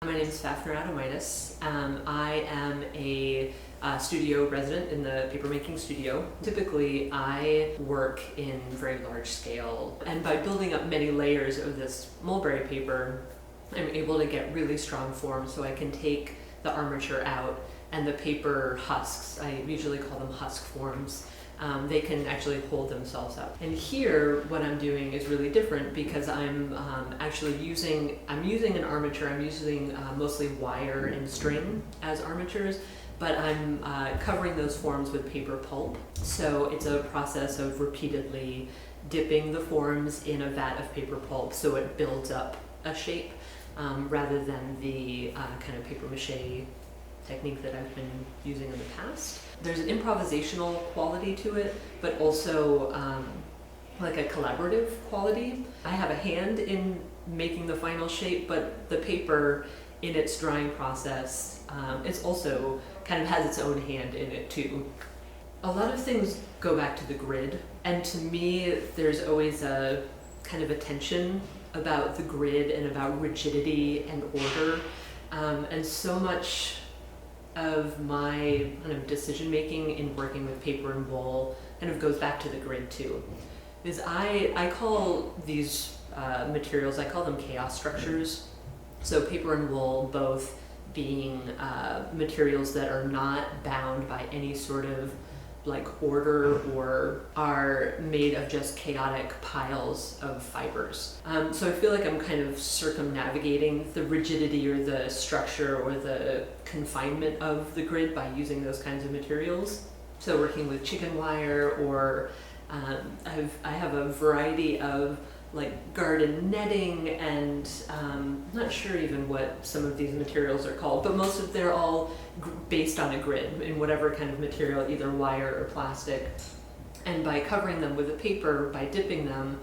My name is Fafnir Adamites. I am a studio resident in the papermaking studio. Typically, I work in very large scale, and by building up many layers of this mulberry paper, I'm able to get really strong forms, so I can take the armature out and the paper husks. I usually call them husk forms. They can actually hold themselves up. And here, what I'm doing is really different because I'm actually using an armature. I'm using mostly wire and string as armatures, but I'm covering those forms with paper pulp. So it's a process of repeatedly dipping the forms in a vat of paper pulp so it builds up a shape rather than the kind of paper mache technique that I've been using in the past. There's an improvisational quality to it, but also like a collaborative quality. I have a hand in making the final shape, but the paper in its drying process, it's also kind of has its own hand in it too. A lot of things go back to the grid, and to me there's always a kind of a tension about the grid and about rigidity and order, and so much of my kind of decision making in working with paper and wool kind of goes back to the grid too. Because I call these materials, I call them chaos structures. So paper and wool both being materials that are not bound by any sort of like order or are made of just chaotic piles of fibers. So I feel like I'm kind of circumnavigating the rigidity or the structure or the confinement of the grid by using those kinds of materials. So working with chicken wire, or I have a variety of like garden netting, and I'm not sure even what some of these materials are called, but they're all based on a grid in whatever kind of material, either wire or plastic. And by covering them with a paper, by dipping them,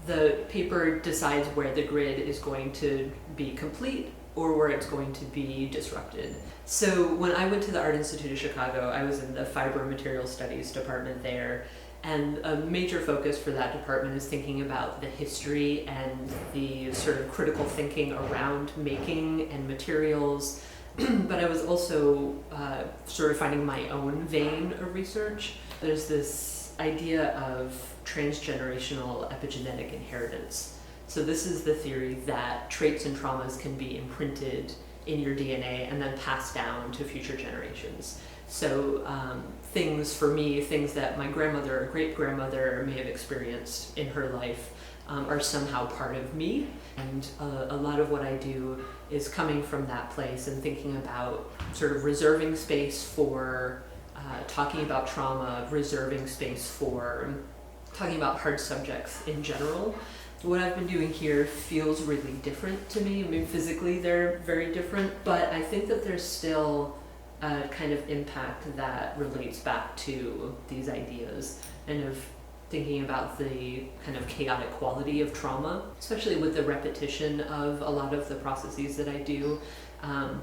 the paper decides where the grid is going to be complete or where it's going to be disrupted. So when I went to the Art Institute of Chicago, I was in the Fiber Material Studies department there. And a major focus for that department is thinking about the history and the sort of critical thinking around making and materials. But I was also sort of finding my own vein of research. There's this idea of transgenerational epigenetic inheritance. So this is the theory that traits and traumas can be imprinted in your DNA and then passed down to future generations. So things that my grandmother or great-grandmother may have experienced in her life are somehow part of me. And a lot of what I do is coming from that place and thinking about sort of reserving space for talking about trauma, reserving space for talking about hard subjects in general. What I've been doing here feels really different to me. I mean, physically they're very different, but I think that there's still a kind of impact that relates back to these ideas and of thinking about the kind of chaotic quality of trauma, especially with the repetition of a lot of the processes that I do,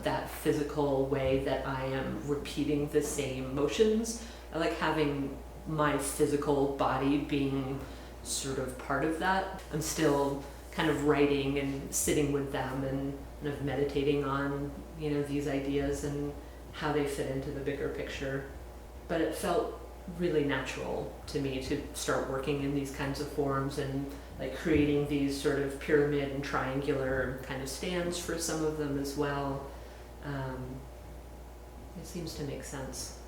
that physical way that I am repeating the same motions. I like having my physical body being sort of part of that. I'm still kind of writing and sitting with them and kind of meditating on, these ideas and how they fit into the bigger picture. But it felt really natural to me to start working in these kinds of forms and like creating these sort of pyramid and triangular kind of stands for some of them as well. It seems to make sense.